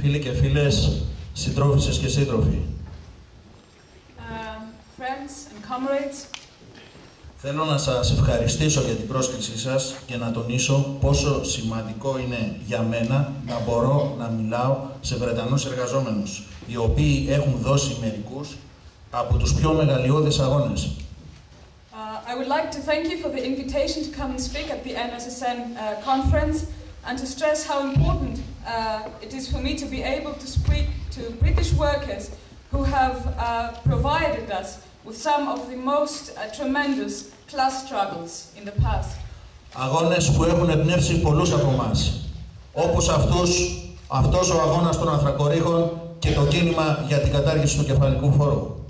Φίλοι και φίλες, συντρόφισσες και σύντροφοι. Friends and comrades. Θέλω να σας ευχαριστήσω για την πρόσκλησή σας και να τονίσω πόσο σημαντικό είναι για μένα να μπορώ να μιλάω σε Βρετανούς εργαζόμενους, οι οποίοι έχουν δώσει μερικούς από τους πιο μεγαλειώδεις αγώνες. I would like to thank you for the invitation to come and speak at the NSSN conference and to stress how important it is for me to be able to speak to British workers who have provided us with some of the most tremendous class struggles in the past. Αγώνες που έχουν εμπνεύσει πολλούς από εμάς, όπως αυτός ο αγώνας των ανθρακορίχων και το κίνημα για την κατάργηση του κεφαλικού φόρου.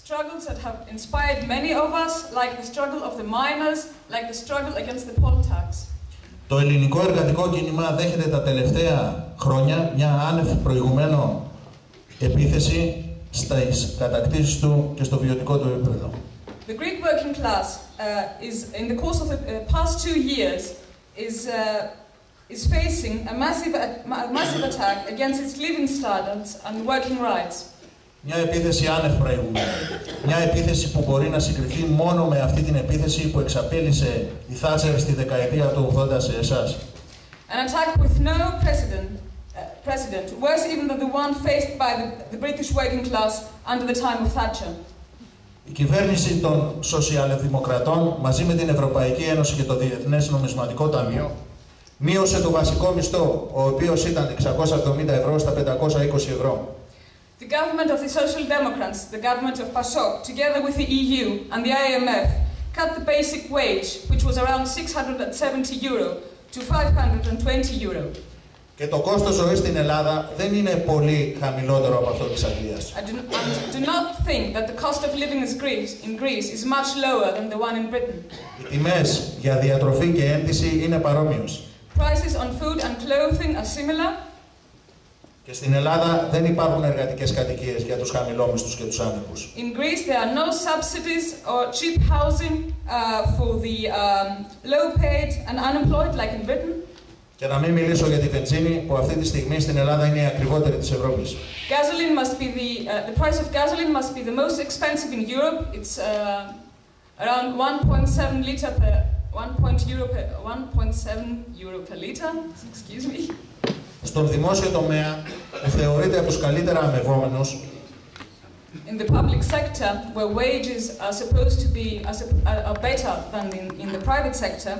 Struggles that have inspired many of us, like the struggle of the miners, like the struggle against the poll tax. Το ελληνικό εργατικό κίνημα δέχεται τα τελευταία χρόνια μια άνευ προηγουμένου επίθεση στις κατακτήσεις του και στο βιωτικό του επίπεδο. The Greek working class is, in the course of the past 2 years, is facing a massive attack against its living standards and working rights. Μια επίθεση άνευ προηγουμένου. Μια επίθεση που μπορεί να συγκριθεί μόνο με αυτή την επίθεση που εξαπέλυσε η Θάτσερ στη δεκαετία του 80 σε εσάς. An attack with no precedent, worse even than the one faced by the British working class under the time of Thatcher. Η κυβέρνηση των σοσιαλδημοκρατών μαζί με την Ευρωπαϊκή Ένωση και το Διεθνές Νομισματικό Ταμείο μείωσε το βασικό μισθό, ο οποίος ήταν 670 ευρώ στα 520 ευρώ. The government of the Social Democrats, the government of PASOK, together with the EU and the IMF, cut the basic wage, which was around 670 euro, to 520 euro. Και το κόστος ζωής στην Ελλάδα δεν είναι πολύ χαμηλότερο από αυτό της Αγγλίας. I do not think that the cost of living in Greece is much lower than the one in Britain. Οι τιμές για διατροφή και ένδυση είναι παρόμοιες. Prices on food and clothing are similar. Και στην Ελλάδα δεν υπάρχουν εργατικές κατοικίες για τους χαμηλόμισθους και τους άνεργους. In Greece there are no subsidies or cheap housing for the low-paid and unemployed like in Britain. Και να μην μιλήσω για τη βενζίνη που αυτή τη στιγμή στην Ελλάδα είναι η ακριβότερη της Ευρώπης. Gasoline must be the price of gasoline must be the most expensive in Europe. It's around 1.7 liter per 1.7 euro per liter. Excuse me. Στον δημόσιο τομέα, που θεωρείται από τους καλύτερα αμοιβόμενους, in the public sector, where wages are supposed to be are better than in the private sector,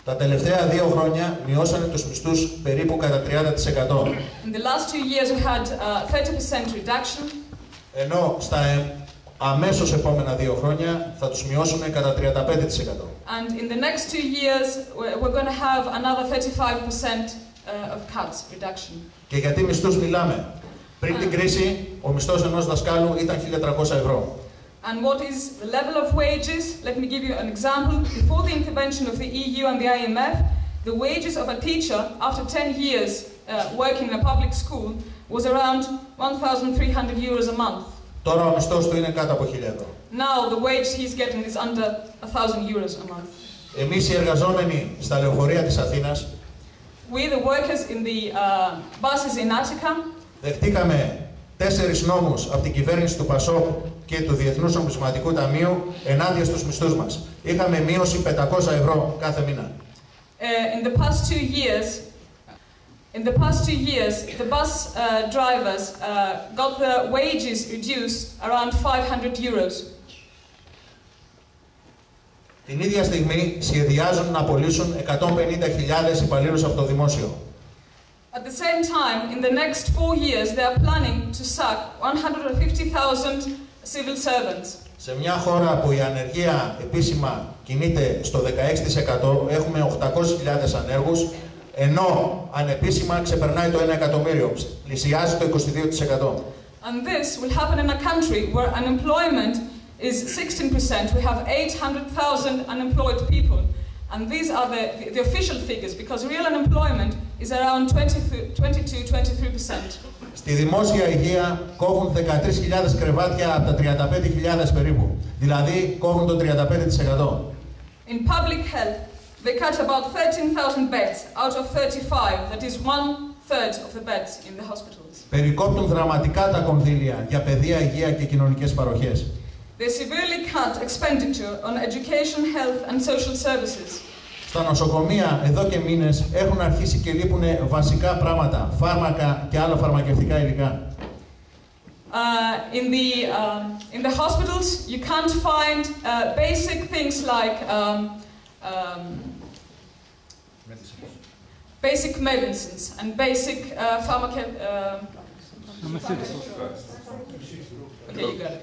τα τελευταία 2 χρόνια μειώσανε τους μισθούς περίπου κατά 30%. In the last 2 years we had 30% reduction. Ενώ στα αμέσως επόμενα 2 χρόνια θα τους μειώσουν κατά 35%. And in the next 2 years we're going to have another 35% of cuts, reduction. Και γιατί μισθούς μιλάμε? Πριν την κρίση, ο μισθός ενός δασκάλου ήταν 1.300 ευρώ. And what is the level of wages? Let me give you an example. Before the intervention of the EU and the IMF, the wages of a teacher after 10 years working in a public school was around 1,300 euros a month. Τώρα ο μισθός του είναι κάτω από 1.000 ευρώ. Now the wage he's getting is under 1,000 euros a month. Εμείς οι εργαζόμενοι στα λεωφορεία της Αθήνας, we the workers in the buses in Attica, δεχτήκαμε 4 νόμους από την κυβέρνηση του ΠΑΣΟΚ και του Διεθνούς Νομισματικού Ταμείου ενάντια στους μισθούς μας. Είχαμε μείωση 500 ευρώ κάθε μήνα. In the past 2 years, the bus drivers got the wages reduced around 500 euros. Την ίδια στιγμή σχεδιάζουν να απολύσουν 150.000 υπαλλήλους από το δημόσιο. At the same time, in the next 4 years, they are planning to sack 150,000 civil servants. Σε μια χώρα που η ανεργία επίσημα κινείται στο 16%, έχουμε 800.000 ανέργους, ενώ ανεπίσημα ξεπερνάει το 1 εκατομμύριο, πλησιάζει το 22%. And this will happen in a country where unemployment is 16%. We have 800,000 unemployed people. And these are the official figures, because real unemployment is around 22-23%. Στη δημόσια υγεία κόβουν 13.000 κρεβάτια από τα 35.000 περίπου. Δηλαδή κόβουν το 35%. In public health, they cut about 13,000 beds out of 35. That is 1/3 1/3 of the beds in the hospitals. Περικόπτουν δραματικά τα κονδύλια για παιδεία, υγεία και κοινωνικές παροχές. They severely cut expenditure on education, health and social services. Στα νοσοκομεία εδώ και μήνες έχουν αρχίσει και λείπουν βασικά πράγματα, φάρμακα και άλλα φαρμακευτικά υλικά. In the hospitals, you can't find basic things like basic medicines and basic Okay, you got it.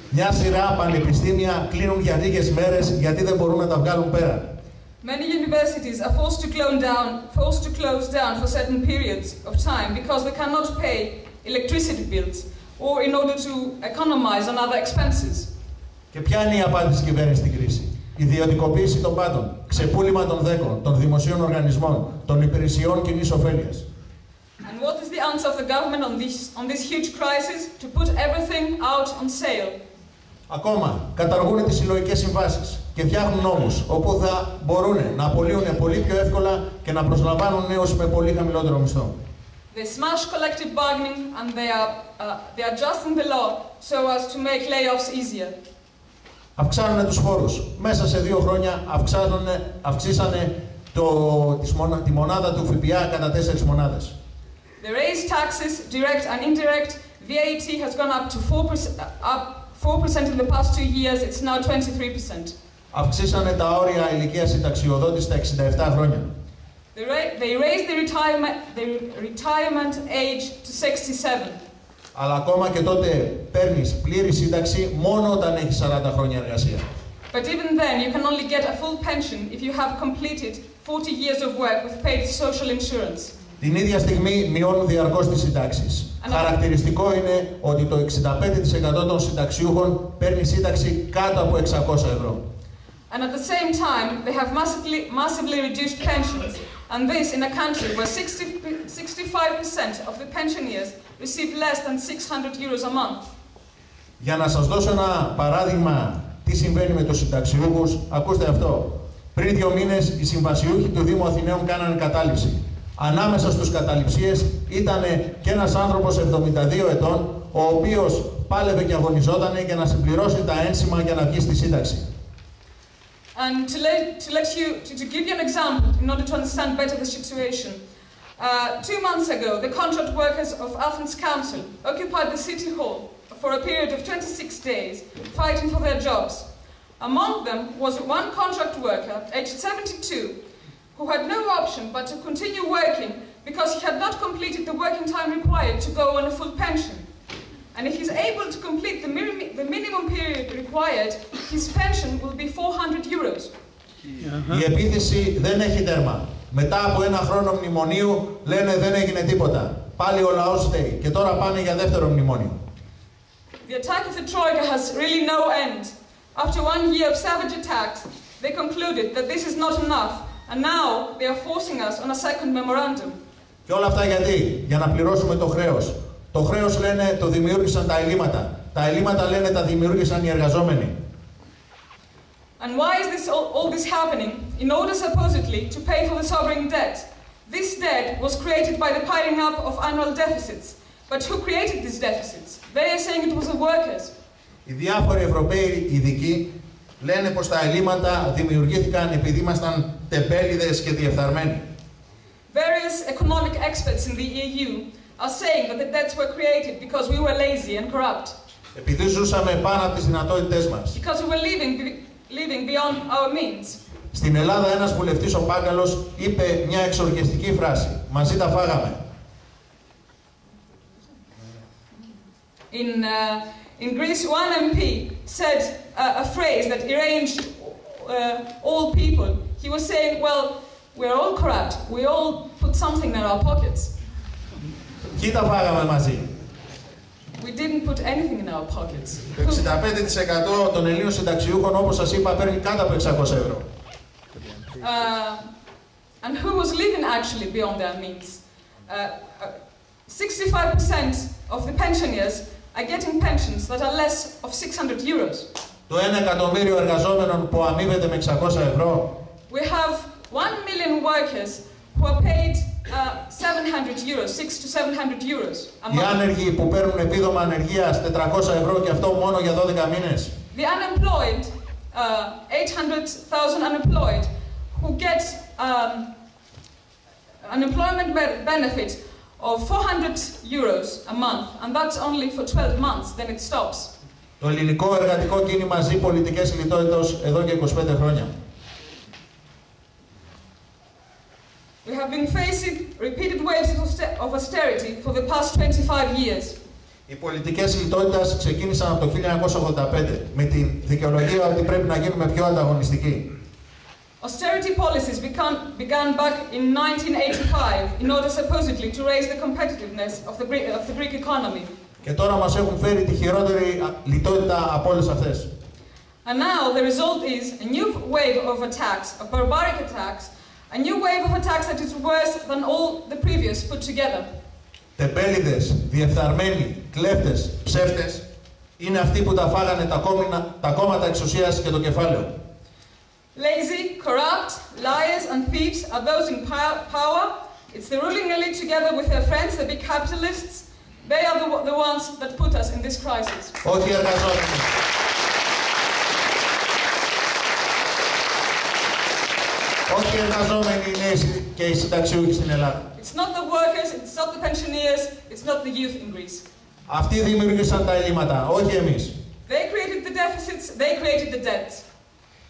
Μια σειρά πανεπιστήμια κλείνουν για λίγες μέρες γιατί δεν μπορούν να τα βγάλουν πέρα. Many universities are forced to close down for certain periods of time because they cannot pay electricity bills or in order to economize on other expenses. Και ποια είναι η απάντηση της κυβέρνησης στην κρίση? Ιδιωτικοποίηση των πάντων, ξεπούλημα των δέκων, των δημοσίων οργανισμών, των υπηρεσιών κοινής ωφέλειας. And what is the answer of the government on this huge crisis? To put everything out on sale. Ακόμα, καταργούν τις συλλογικές συμβάσεις και φτιάχνουν νόμους όπου θα μπορούν να απολύουν πολύ πιο εύκολα και να προσλαμβάνουν νέους με πολύ χαμηλότερο μισθό. They smash collective bargaining and they are adjusting the law so as to make layoffs easier. Αυξάνουν τους φόρους. Μέσα σε 2 χρόνια αυξήσανε τη μονάδα του ΦΠΑ κατά 4 μονάδες. They raise taxes, direct and indirect. VAT has gone up to 4% in the past 2 years. It's now 23%. Αυξήσανε τα όρια ηλικίας συνταξιοδότησης στα 67 χρόνια. They raised the retirement age to 67. Αλλά ακόμα και τότε παίρνεις πλήρη σύνταξη μόνο όταν έχεις 40 χρόνια εργασία. But even then, you can only get a full pension if you have completed 40 years of work with paid social insurance. Την ίδια στιγμή μειώνουν διαρκώς τις συντάξεις. Χαρακτηριστικό είναι ότι το 65% των συνταξιούχων παίρνει σύνταξη κάτω από 600 ευρώ. And at the same time, they have massively reduced pensions. And this in a country where 65% of the pensioners receive less than 600 euros a month. Για να σας δώσω ένα παράδειγμα τι συμβαίνει με τους συνταξιούχους, ακούστε αυτό. Πριν 2 μήνες οι συμβασιούχοι του Δήμου Αθηναίων κάνανε κατάληψη. Ανάμεσα στους καταληψίες ήταν και ένας άνθρωπος 72 ετών, ο οποίος πάλευε και αγωνιζότανε για να συμπληρώσει τα ένσημα για να βγει στη σύνταξη. And to give you an example, in order to understand better the situation, 2 months ago, the contract workers of Athens Council occupied the City Hall for a period of 26 days, fighting for their jobs. Among them was one contract worker, aged 72, who had no option but to continue working because he had not completed the working time required to go on a full pension. And if he's able to complete the minimum period required, his pension will be 400 euros. Η επίθεση δεν έχει τέρμα. Μετά από 1 χρόνο μνημονίου λένε δεν έγινε τίποτα. Πάλι ο λαός φταίει και τώρα πάνε για δεύτερο μνημόνιο. The attack of the Troika has really no end. After 1 year of savage attacks, they concluded that this is not enough, and now they are forcing us on a second memorandum. Και όλα αυτά γιατί? Για να πληρώσουμε το χρέος. Το χρέος λένε το δημιούργησαν τα ελλείμματα. Τα ελλείμματα λένε τα δημιούργησαν οι εργαζόμενοι. And why is all this happening? In order supposedly to pay for the sovereign debt. This debt was created by the piling up of annual deficits. But who created these deficits? They are saying it was the workers. Οι διάφοροι Ευρωπαίοι ειδικοί λένε πως τα ελλείμματα δημιουργήθηκαν επειδή ήμασταν τεμπέληδες και διεφθαρμένοι. Various economic experts in the EU are saying that the debts were created because we were lazy and corrupt. Επειδή ζούσαμε πάνω από τις δυνατότητές μας. Because we were living beyond our means. Στην Ελλάδα ένας βουλευτής ο Πάγκαλος είπε μια εξοργιστική φράση. Μαζί τα φάγαμε. In Greece, one MP said a phrase that arranged all people. He was saying, well, we're all corrupt. We all put something in our pockets. Ποιοι τα φάγαμε μαζί? We didn't put anything in our pockets. Το 65% των Ελλήνων συνταξιούχων, όπως σας είπα, παίρνει κάτω από 600 ευρώ. And who was living actually beyond their means? 65% of the pensioners are getting pensions that are less of 600 euros. Το 1 εκατομμύριο εργαζόμενων που αμείβεται με 600 ευρώ. We have 1 million workers who are paid 700 euros, 6 to 700 euros a month. Οι άνεργοι που παίρνουν επίδομα ανεργίας 400 ευρώ και αυτό μόνο για 12 μήνες. The unemployed, 800,000 unemployed, who get unemployment benefit of 400 euros a month, and that's only for 12 months, then it stops. Το ελληνικό εργατικό κίνημα ζει πολιτικές λιτότητας εδώ και 25 χρόνια. We have been facing repeated waves of austerity for the past 25 years. Οι πολιτικές λιτότητας ξεκίνησαν από το 1985 με τη δικαιολογία ότι πρέπει να γίνουμε πιο ανταγωνιστικοί. Austerity policies began back in 1985 in order supposedly to raise the competitiveness of the Greek economy. Και τώρα μας έχουν φέρει τη χειρότερη λιτότητα από όλες αυτές. And now the result is a new wave of attacks, of barbaric attacks, a new wave of attacks that is worse than all the previous put together. Τεμπέληδες, διεφθαρμένοι, κλέφτες, ψεύτες είναι αυτοί που τα φάγανε τα κόμματα εξουσίας και το κεφάλαιο. Lazy, corrupt, liars and thieves are those in power. It's the ruling elite together with their friends, the big capitalists. They are the ones that put us in this crisis. Όχι οι εργαζόμενοι. Όχι οι εργαζόμενοι είναι και οι συνταξιούχοι στην Ελλάδα. It's not the workers, it's not the pensioners, it's not the youth in Greece. Αυτοί δημιούργησαν τα ελλείμματα, όχι εμείς. They created the deficits, they created the debts.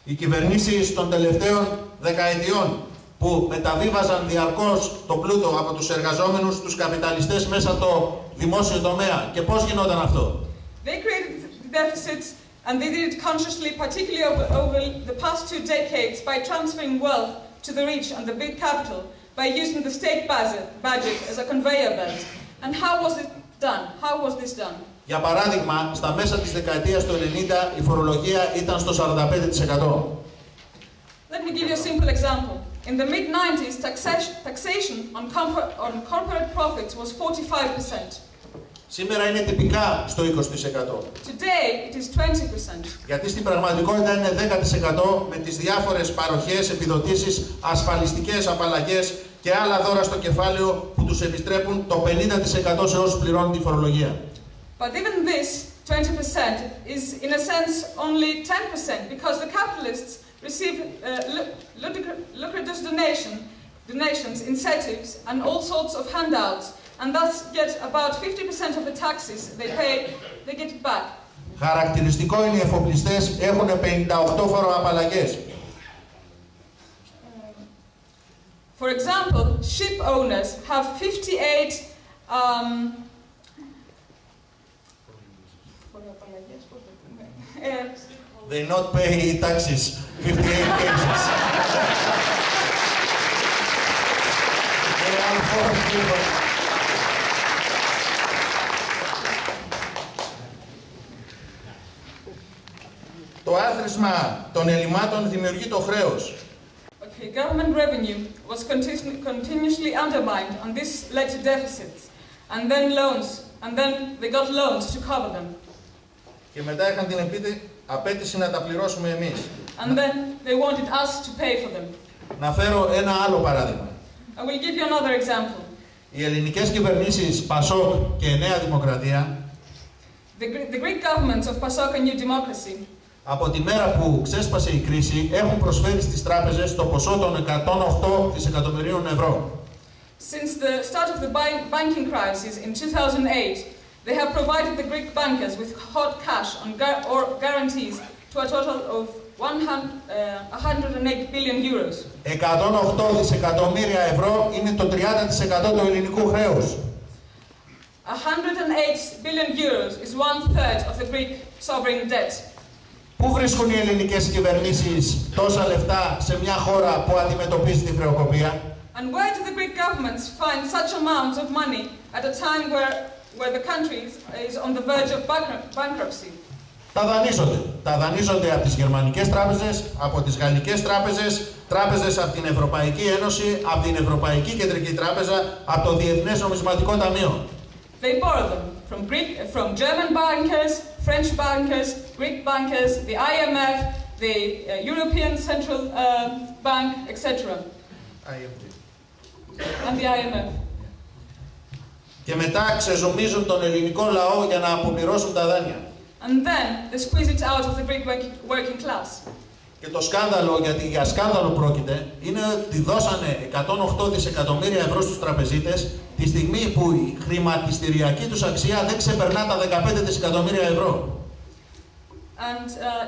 Οι κυβερνήσεις των τελευταίων δεκαετιών που μεταβίβαζαν διαρκώς το πλούτο από τους εργαζόμενους στους καπιταλιστές μέσα από το δημόσιο τομέα. Και πώς γινόταν αυτό? They created the deficits and they did it consciously, particularly over the past 2 decades by transferring wealth to the rich and the big capital by using the state budget as a conveyor belt. And how was it done? How was this done? Για παράδειγμα, στα μέσα της δεκαετίας του 90 η φορολογία ήταν στο 45%. Let me give you a simple example. In the mid-90s, taxation on corporate profits was 45%. Σήμερα είναι τυπικά στο 20%. Today, it is 20%. Γιατί στην πραγματικότητα είναι 10% με τις διάφορες παροχές, επιδοτήσεις, ασφαλιστικές απαλλαγές και άλλα δώρα στο κεφάλαιο που τους επιστρέφουν το 50% σε όσους πληρώνουν τη φορολογία. But even this 20% is in a sense only 10% because the capitalists receive lucrative donations, incentives and all sorts of handouts and thus get about 50% of the taxes they pay, they get it back. Χαρακτηριστικό είναι οι εφοπλιστές έχουν 58 φοροαπαλλαγές. For example, ship owners have 58 They not pay taxes, 58 cases. They are forced people. Το άθροισμα των ελλημάτων δημιουργεί το χρέος. Okay, government revenue was continuously undermined and this led to deficits and then loans and then they got loans to cover them. Και μετά είχαν την απέτηση να τα πληρώσουμε εμείς. And then they wanted us to pay for them. Να φέρω ένα άλλο παράδειγμα. I will give you another example. Οι ελληνικές κυβερνήσεις PASOK και Νέα Δημοκρατία The Greek governments of PASOK and New Democracy από τη μέρα που ξέσπασε η κρίση έχουν προσφέρει στις τράπεζες το ποσό των 108 δισεκατομμυρίων ευρώ. Since the start of the banking crisis in 2008, they have provided the Greek bankers with hot cash or guarantees to a total of 108 billion euros. 108 δισεκατομμύρια ευρώ είναι το 30% του ελληνικού χρέους. 108 billion euros is 1/3 of the Greek sovereign debt. Πού βρίσκουν οι ελληνικές κυβερνήσεις τόσα λεφτά σε μια χώρα που αντιμετωπίζει τη χρεοκοπία? And where do the Greek governments find such amounts of money at a time where the country is on the verge of bankruptcy? Τα δανείζονται. Τα δανείζονται από τις γερμανικές τράπεζες, από τις γαλλικές τράπεζες, τράπεζες από την Ευρωπαϊκή Ένωση, από την Ευρωπαϊκή Κεντρική Τράπεζα, από το Διεθνές Νομισματικό Ταμείο. They borrow them from German bankers, French bankers, Greek bankers, the IMF, the European Central Bank, etc. and the IMF. Και μετά ξεζουμίζουν τον ελληνικό λαό για να αποπληρώσουν τα δάνεια. And then they squeeze it out of the Greek working class. Και το σκάνδαλο, γιατί για σκάνδαλο πρόκειται, είναι ότι δώσανε 108 δισεκατομμύρια ευρώ στους τραπεζίτες τη στιγμή που η χρηματιστηριακή τους αξία δεν ξεπερνά τα 15 δισεκατομμύρια ευρώ. And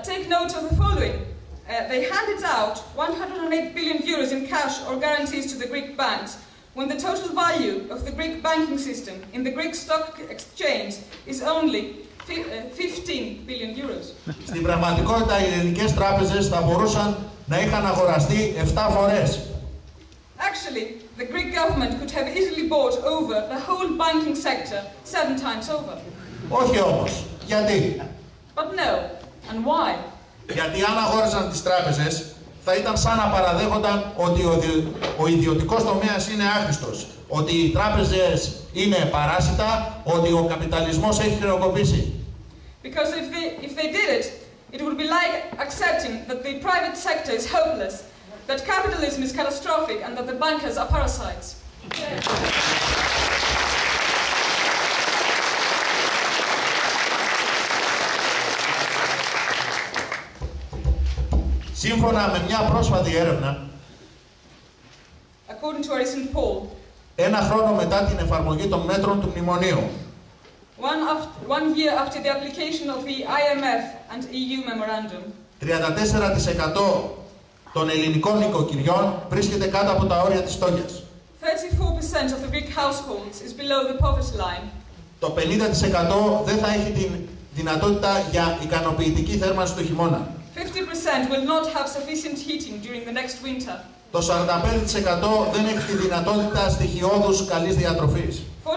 take note of the following. They handed out 108 billion euros in cash or guarantees to the Greek banks, when the total value of the Greek banking system in the Greek stock exchange is only 15 billion euros. Στην πραγματικότητα οι ελληνικές τράπεζες θα μπορούσαν να είχαν αγοραστεί 7 φορές. Actually, the Greek government could have easily bought over the whole banking sector 7 times over. Όχι όμως. Γιατί? But no. And why? Γιατί αν αγόραζαν τις τράπεζες, θα ήταν σαν να παραδέχονταν ότι ο ιδιωτικός τομέας είναι άχρηστος, ότι οι τράπεζες είναι παράσιτα, ότι ο καπιταλισμός έχει χρεοκοπήσει. Because if they did it, it would be like accepting that the private sector is hopeless, that capitalism is catastrophic, and that the bankers are parasites. Σύμφωνα με μια πρόσφατη έρευνα, according to a recent poll, ένα χρόνο μετά την εφαρμογή των μέτρων του μνημονίου, one year after the application of the IMF and EU memorandum, 34% των ελληνικών νοικοκυριών βρίσκεται κάτω από τα όρια της φτώχειας. 34% of the Greek households is below the poverty line. Το 50% δεν θα έχει την δυνατότητα για ικανοποιητική θέρμανση του χειμώνα. 50% will not have sufficient heating during the next winter. Το 45% δεν έχει τη δυνατότητα στοιχειώδους καλής διατροφής. 45%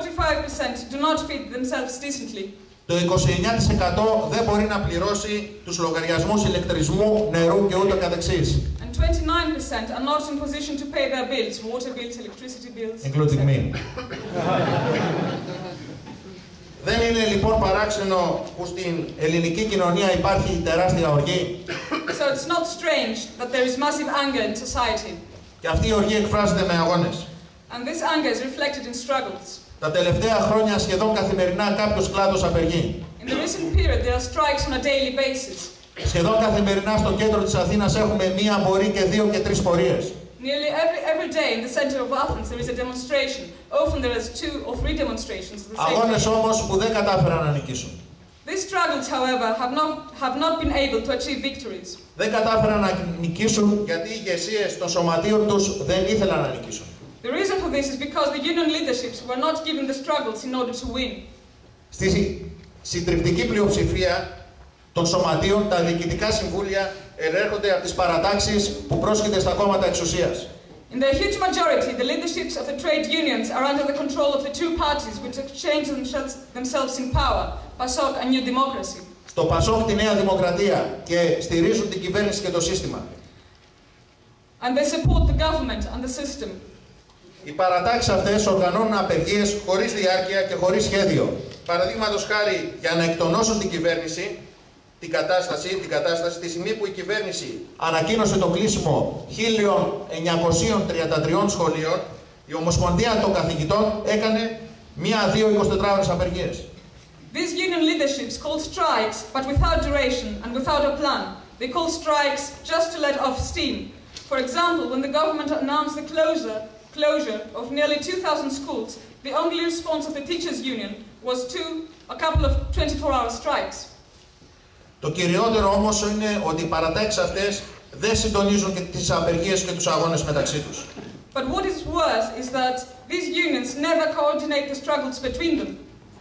do not feed themselves decently. Το 29% δεν μπορεί να πληρώσει τους λογαριασμούς ηλεκτρισμού, νερού και ούτω καθεξής. And 29% are not in position to pay their bills, water bills, electricity bills. Including me. Δεν είναι λοιπόν παράξενο που στην ελληνική κοινωνία υπάρχει τεράστια οργή. So it's not strange that there is massive anger in society. Και αυτή η οργή εκφράζεται με αγώνες. And this anger is reflected in struggles. Τα τελευταία χρόνια σχεδόν καθημερινά κάποιος κλάδος απεργεί. In the recent period there are strikes on a daily basis. Σχεδόν καθημερινά στο κέντρο της Αθήνας έχουμε μία μπορεί και 2 και 3 πορείες. Nearly every day in the center of Athens there is a demonstration. Often there is 2 or 3 demonstrations at the same time. Αγώνες όμως που δεν κατάφεραν να νικήσουν. These struggles, however, have not been able to achieve victories. Δεν κατάφεραν να νικήσουν γιατί οι ηγεσίες των σωματείων τους δεν ήθελαν να νικήσουν. The reason for this is because the union leaderships were not given the struggles in order to win. Στη συντριπτική πλειοψηφία των σωματείων, τα διοικητικά συμβούλια ελέγχονται από τις παρατάξεις που πρόσκειται στα κόμματα εξουσίας. In their huge majority, the leaderships of the trade unions are under the control of the two parties which exchange themselves in power, PASOK and New Democracy. Στο PASOK τη Νέα Δημοκρατία και στηρίζουν την κυβέρνηση και το σύστημα. And they support the government and the system. Οι παρατάξεις αυτές οργανώνουν απεργίες χωρίς διάρκεια και χωρίς σχέδιο. Παραδείγματος χάρη, για να εκτονώσουν την κυβέρνηση, την κατάσταση, τη στιγμή που η κυβέρνηση ανακοίνωσε το κλείσιμο 1.933 σχολείων, η Ομοσπονδία των Καθηγητών έκανε 1-2 24 ώρες απεργίες. These union leaderships call strikes, but without duration and without a plan. They call strikes just to let off steam. For example, when the government announced the closure of nearly 2,000 schools, the only response of the teachers' union was a couple of 24-hour strikes. Το κυριότερο όμως είναι ότι οι παρατάξεις αυτές δεν συντονίζουν και τις απεργίες και τους αγώνες μεταξύ τους. But what is worse is that these unions never coordinate the struggles between them.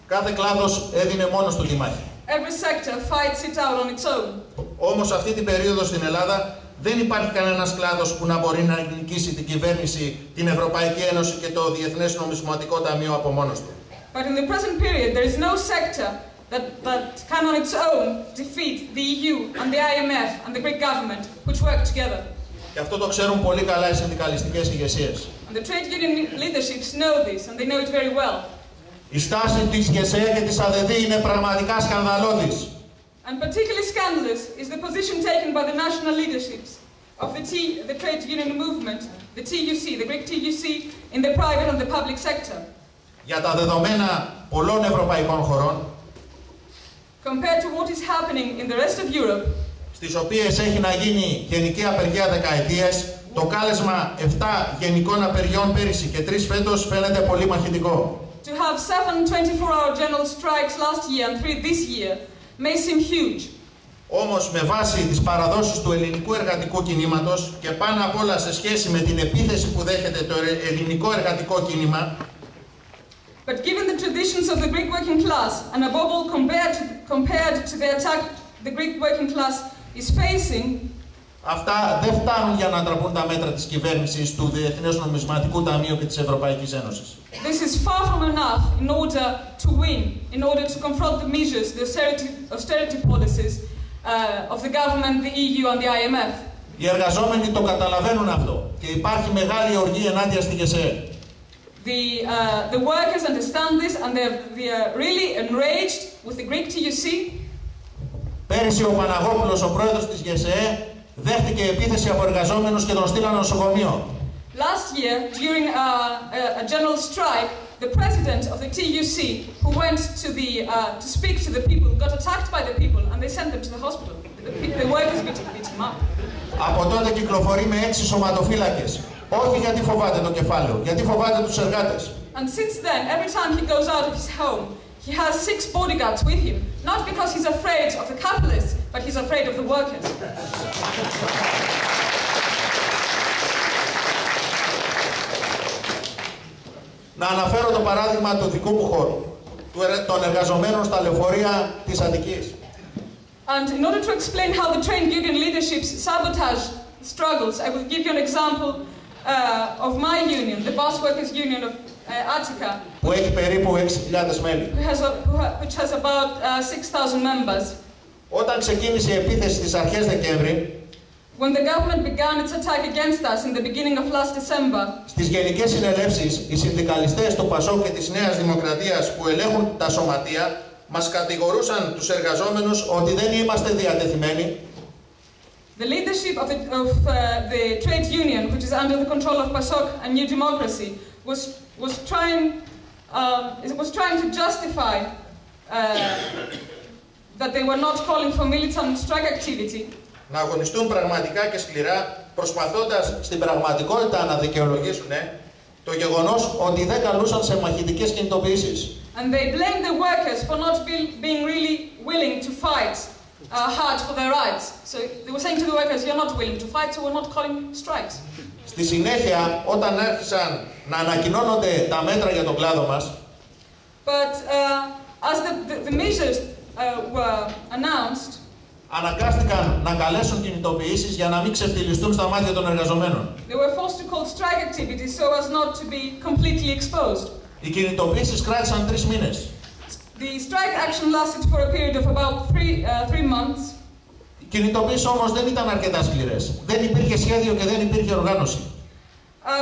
Κάθε κλάδος έδινε μόνος του τη μάχη. Every sector fights it out on its own. Όμως αυτή την περίοδο στην Ελλάδα δεν υπάρχει κανένας κλάδος που να μπορεί να νικήσει την κυβέρνηση, την Ευρωπαϊκή Ένωση και το Διεθνές Νομισματικό Ταμείο από μόνος του. But in the present period there is no sector that can on its own defeat the EU and the IMF and the Greek government which work together. Και αυτό το ξέρουν πολύ καλά οι συνδικαλιστικές ηγεσίες. And the trade union leaderships know this and they know it very well. Η στάση της ΓΕΣΕ και της ΑΔΕΔ είναι πραγματικά σκανδαλώδης. And particularly scandalous is the position taken by the national leaderships of the trade union movement, the TUC, the Greek TUC, in the private and the public sector. Για τα δεδομένα πολλών ευρωπαϊκών χωρών, compared to what is happening in the rest of Europe, στις οποίες έχει να γίνει γενική απεργία δεκαετίες, το κάλεσμα 7 γενικών απεργιών πέρυσι και 3 φέτος φαίνεται πολύ μαχητικό. To have 7 24-hour general strikes last year and 3 this year may seem huge. Όμως με βάση τις παραδόσεις του ελληνικού εργατικού κινήματος και πάνω απ' όλα σε σχέση με την επίθεση που δέχεται το ελληνικό εργατικό κίνημα, but given the traditions of the Greek working class and above all compared to the attack the Greek working class is facing, αυτά δεν φτάνουν για να αντραπούν τα μέτρα της κυβέρνησης, του Διεθνές Νομισματικού Ταμείου και της Ευρωπαϊκής Ένωσης. This is far from enough in order to win, in order to confront the measures, the austerity policies of the government, the EU and the IMF. Οι εργαζόμενοι το καταλαβαίνουν αυτό και υπάρχει μεγάλη οργή ενάντια στη ΓΕΣΕ. The workers understand this and they are really enraged with the Greek TUC. Πέρυσι ο Παναγόπουλος, ο πρόεδρος της ΓΕΣΕ, δέχτηκε επίθεση από εργαζόμενους και τον στείλαν νοσοκομείο. Last year, during a general strike, the president of the TUC, who went to speak to the people, got attacked by the people and they sent them to the hospital. The workers beat him up. Από τότε κυκλοφορεί με 6 σωματοφύλακες. Όχι γιατί φοβάται το κεφάλαιο, γιατί φοβάται τους εργάτες. And since then, every time he goes out of his home, he has 6 bodyguards with him. Not because he's afraid of the capitalists, but he's afraid of the workers. Να αναφέρω το παράδειγμα του δικού μου χώρου, των εργαζομένων στα λεωφορεία της Αττικής. And in order to explain how the trade union leadership's sabotage struggles, I will give you an example of my union, the Bus Workers Union of Attica, που έχει περίπου 6.000 μέλη. Which has about 6,000 members. Όταν ξεκίνησε η επίθεση στις αρχές Δεκέμβρη, when the government began its attack against us in the beginning of last December, στις γενικές συνελεύσεις, οι συνδικαλιστές του ΠΑΣΟΚ και της Νέας Δημοκρατίας που ελέγχουν τα σωματεία μας κατηγορούσαν τους εργαζόμενους ότι δεν είμαστε διατεθειμένοι. The leadership of the trade union, which is under the control of PASOK and New Democracy, was trying to justify that they were not calling for militant strike activity. Να αγωνιστούν πραγματικά και σκληρά, προσπαθώντας στην πραγματικότητα να δικαιολογήσουν το γεγονός ότι δεν καλούσαν σε μαχητικές κινητοποιήσεις. And they blamed the workers for not being really willing to fight hard for their rights. So they were saying to the workers, "You're not willing to fight, so we're not calling strikes." Στη συνέχεια, όταν άρχισαν να ανακοινώνονται τα μέτρα για τον κλάδο μας, but as the measures were announced, αναγκάστηκαν να καλέσουν κινητοποιήσεις για να μην ξεφτυλιστούν στα μάτια των εργαζομένων. They were forced to call strike activities so as not to be completely exposed. Οι κινητοποιήσεις κράτησαν 3 μήνες. The strike action lasted for a period of about 3 months. Οι κινητοποιήσεις όμως δεν ήταν αρκετά σκληρές. Δεν υπήρχε σχέδιο και δεν υπήρχε οργάνωση.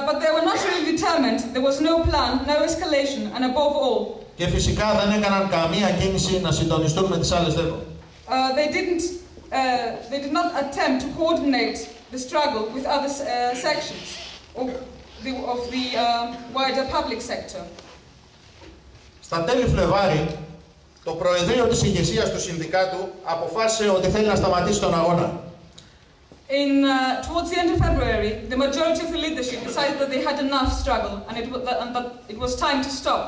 But they were not really determined. There was no plan, no escalation, and above all. Και φυσικά δεν έκαναν καμία κίνηση να συντονιστούν με τις άλλες 10. They did not attempt to coordinate the struggle with other sections of the wider public sector. Στα τέλη Φλεβάρη, το Προεδρείο της ηγεσίας του Συνδικάτου αποφάσισε ότι θέλει να σταματήσει τον αγώνα. Towards the end of February, the majority of the leadership decided that they had enough struggle and that it was time to stop.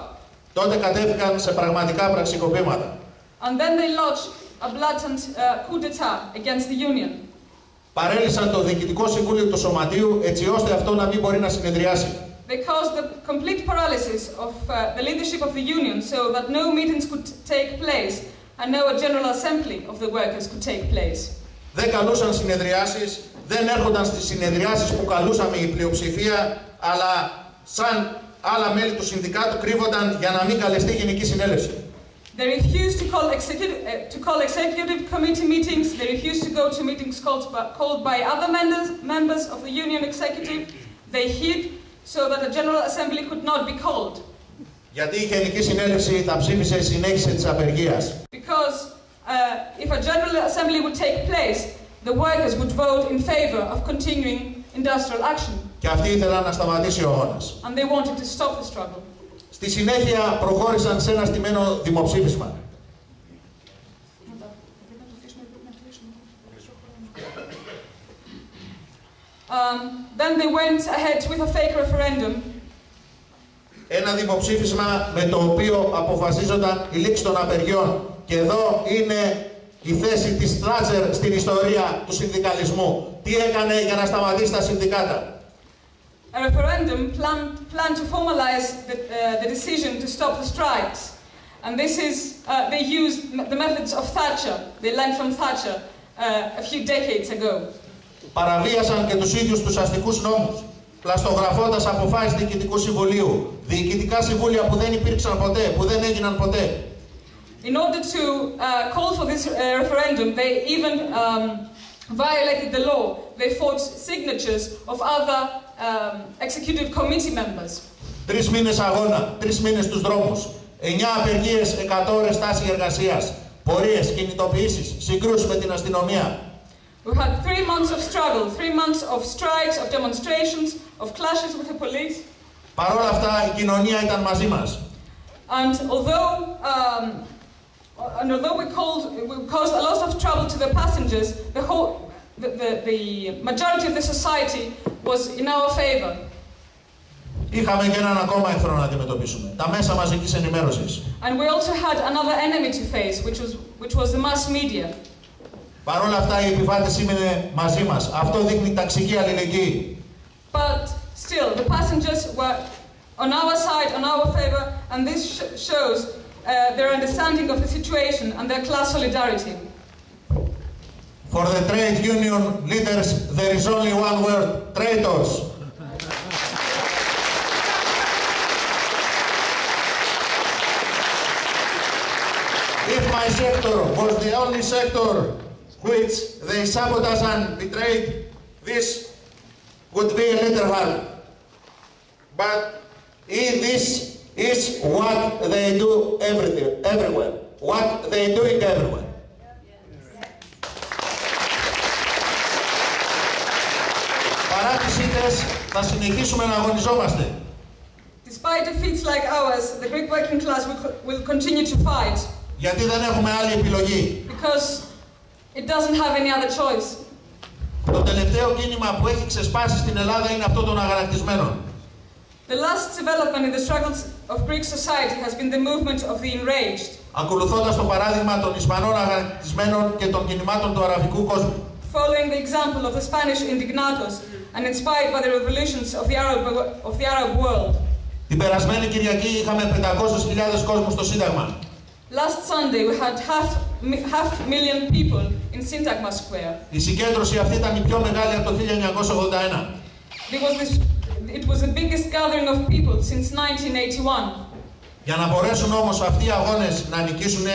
Τότε κατέβηκαν σε πραγματικά πραξικοπήματα. And then they launched a blatant coup d'etat against the union. Παρέλυσαν το Διοικητικό Συμβούλιο του Σωματείου έτσι ώστε αυτό να μην μπορεί να συνεδριάσει. They caused the complete paralysis of the leadership of the union so that no meetings could take place and no general assembly of the workers could take place. Δεν καλούσαν συνεδριάσεις, δεν έρχονταν στις συνεδριάσεις που καλούσαμε η πλειοψηφία, αλλά σαν άλλα μέλη του Συνδικάτου κρύβονταν για να μην καλεστεί Γενική Συνέλευση. They refused to call executive committee meetings. They refused to go to meetings called by other members of the union executive. They hid so that a general assembly could not be called. Γιατί η Γενική Συνέλευση θα ψήφισε συνέχιση της απεργίας. Because if a general assembly would take place, the workers would vote in favor of continuing industrial action. Και αυτοί ήθελαν να σταματήσει ο αγώνας. And they wanted to stop the struggle. Στη συνέχεια προχώρησαν σε ένα στημένο δημοψήφισμα. Then they went ahead with a fake referendum. Ένα δημοψήφισμα με το οποίο αποφασίζονταν η λήξη των απεργιών. Και εδώ είναι η θέση της Θάτσερ στην ιστορία του συνδικαλισμού. Τι έκανε για να σταματήσει τα συνδικάτα. A referendum planned to formalize the decision to stop the strikes. And this is, they used the methods of Thatcher. They learned from Thatcher a few decades ago. Παραβίασαν και τους ίδιους τους αστικούς νόμους, πλαστογραφώντας αποφάσεις διοικητικού συμβουλίου, διοικητικά συμβούλια που δεν υπήρξαν ποτέ, που δεν έγιναν ποτέ. In order to call for this referendum, they even violated the law. They forged signatures of other executive committee members. 3 μήνες αγώνα, 3 μήνες στους δρόμους, 9 απεργίες, 100 ώρες στάση εργασίας, πορείες, κινητοποιήσεις, συγκρούσεις με την αστυνομία. We had 3 months of struggle, 3 months of strikes, of demonstrations, of clashes with the police. Παρ' όλα αυτά η κοινωνία ήταν μαζί μας. And although we caused a lot of trouble to the passengers, the majority of the society was in our favor. Είχαμε και έναν ακόμα εχθρό να αντιμετωπίσουμε, τα μέσα μαζικής ενημέρωσης. And we also had another enemy to face, which was the mass media. Παρ' όλα αυτά η επιβάτης είναι μαζί μας. Αυτό δείχνει ταξική αλληλεγγύη. But still, the passengers were on our side, on our favor, and this shows their understanding of the situation and their class solidarity. For the trade union leaders, there is only one word: traitors. If my sector was the only sector which they sabotaged and betrayed, this would be a little hard. But this is what they do everywhere. What they doing everywhere. Παρά τις ήττες, θα συνεχίσουμε να αγωνιζόμαστε. Despite defeats like ours, the Greek working class will continue to fight. Γιατί δεν έχουμε άλλη επιλογή. Because it doesn't have any other choice. Το τελευταίο κίνημα που έχει ξεσπάσει στην Ελλάδα είναι αυτό των αγανακτισμένων. The last development in the struggles of Greek society has been the movement of the enraged. Ακολουθώντας το παράδειγμα των Ισπανών αγανακτισμένων και των κινημάτων του αραβικού κόσμου. Following the example of the Spanish indignados and inspired by the revolutions of the Arab world. Την περασμένη Κυριακή είχαμε 500.000 κόσμους στο Σύνταγμα. Last Sunday we had half million people in Syntagma Square. Η συγκέντρωση αυτή ήταν η πιο μεγάλη από το 1981. It was the biggest gathering of people since 1981. Για να μπορέσουν όμως αυτοί οι αγώνες να νικήσουν,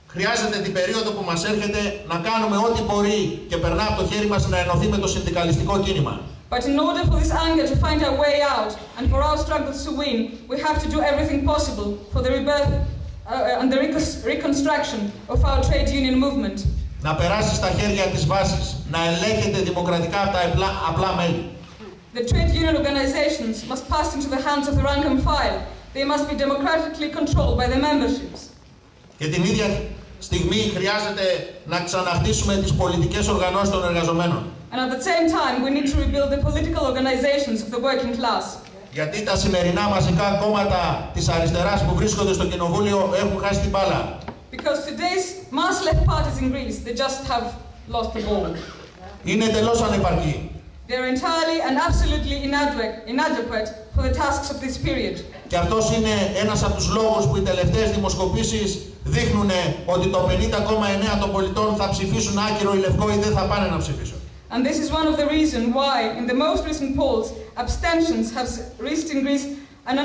χρειάζεται την περίοδο που μας έρχεται να κάνουμε ό,τι μπορεί και περνά από το χέρι μας να ενωθεί με το συνδικαλιστικό κίνημα. But in order for this anger to find a way out and for our struggles to win, we have to do everything possible for the rebirth and the reconstruction of our trade union movement. Να περάσει στα χέρια της βάσης, να ελέγχεται δημοκρατικά από τα απλά μέλη. The trade union organizations must pass into the hands of the rank and file. They must be democratically controlled by the memberships. Και την ίδια στιγμή χρειάζεται να ξαναχτίσουμε τις πολιτικές οργανώσεις των εργαζομένων. And at the same time, we need to rebuild the political organizations of the working class. Γιατί τα σημερινά μαζικά κόμματα της αριστεράς που βρίσκονται στο κοινοβούλιο έχουν χάσει την μπάλα. Because today's mass left parties in Greece, they just have lost the ball. Είναι εντελώς ανεπαρκή. They are entirely and absolutely inadequate for the tasks of this period. Και αυτός είναι ένας από τους λόγους που οι τελευταίες δημοσκοπήσεις δείχνουν ότι το 50,9% των πολιτών θα ψηφίσουν άκυρο ή λευκό ή δεν θα πάνε να ψηφίσουν. And this is one of the reasons why, in the most recent polls, abstentions have reached in Greece an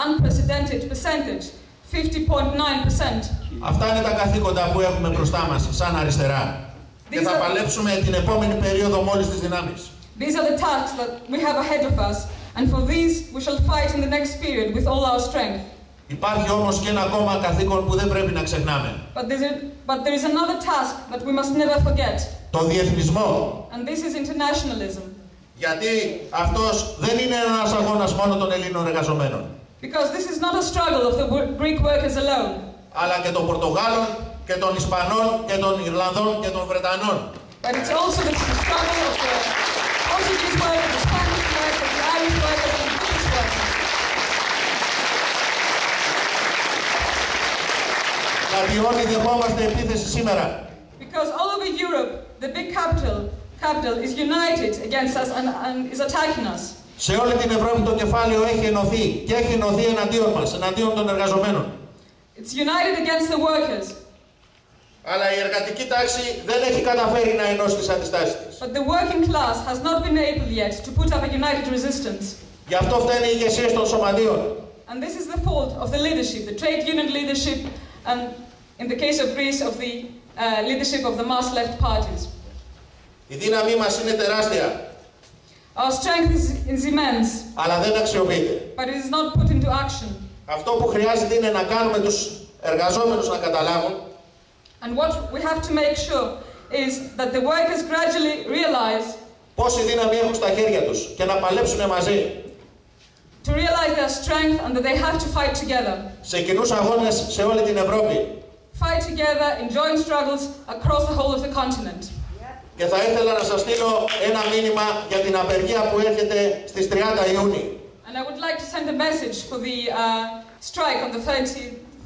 unprecedented percentage, 50.9%. Αυτά είναι τα καθήκοντα που έχουμε μπροστά μας, σαν αριστερά. Και θα παλέψουμε την επόμενη περίοδο μόλις τις δυνάμεις. These are the tasks that we have ahead of us, and for these we shall fight in the next period with all our strength. Υπάρχει όμως και ένα ακόμα καθήκον που δεν πρέπει να ξεχνάμε. But there is another task that we must never forget. Το διεθνισμό. And this is internationalism. Γιατί αυτός δεν είναι ένας αγώνας μόνο των Ελλήνων εργαζομένων. Because this is not a struggle of the Greek workers alone. Αλλά και των Πορτογάλων και των Ισπανών και των Ιρλανδών και των Βρετανών. But it's also the struggle of the Portuguese workers, the Spanish workers, the Irish workers, and the British workers. Γιατί όλοι δεχόμαστε επίθεση σήμερα. Because all over Europe, the big capital is united against us and is attacking us. Σε όλη την Ευρώπη το κεφάλαιο έχει ενωθεί και έχει ενωθεί εναντίον μας, εναντίον των εργαζομένων. It's united against the workers. Αλλά η εργατική τάξη δεν έχει καταφέρει να ενώσει τις αντιστάσεις της. But the working class has not been able yet to put up a united resistance. Γι' αυτό φταίνουν οι ηγεσίες των σωματείων. And this is the fault of the leadership, the trade union leadership, and in the case of Greece, of the leadership of the mass left parties. Η δύναμή μας είναι τεράστια. Our strength is immense, Αλλά δεν αξιοποιείται. but it is not put into action. Αυτό που χρειάζεται είναι να κάνουμε τους εργαζόμενους να καταλάβουν And what we have to make sure is that the workers gradually realize πόση δύναμη έχουν στα χέρια τους και να παλέψουν μαζί. to realize their strength and that they have to fight together. Σε κοινούς αγώνες σε όλη την Ευρώπη. Fight together in joint struggles across the whole of the continent. Και θα ήθελα να σας στείλω ένα μήνυμα για την απεργία που έρχεται στις 30 Ιούνιου. And I would like to send a message for the strike on the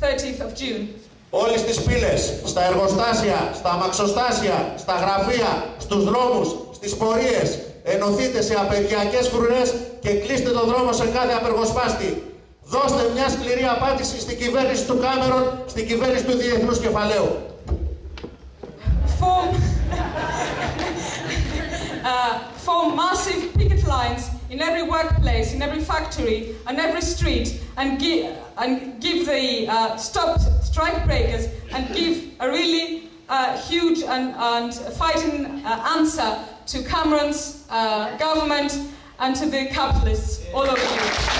30th of June. Όλοι στις πύλες, στα εργοστάσια, στα αμαξοστάσια, στα γραφεία, στους δρόμους, στις πορείες, ενωθείτε σε απεργιακές φρουρές και κλείστε τον δρόμο σε κάθε απεργοσπάστη. Δώστε μια σκληρή απάντηση στην κυβέρνηση του Κάμερον, στην κυβέρνηση του Διεθνούς Κεφαλαίου. Form massive picket lines in every workplace, in every factory, and every street, and give the stop strike breakers, and give a really huge and fighting answer to Cameron's government and to the capitalists all over Europe.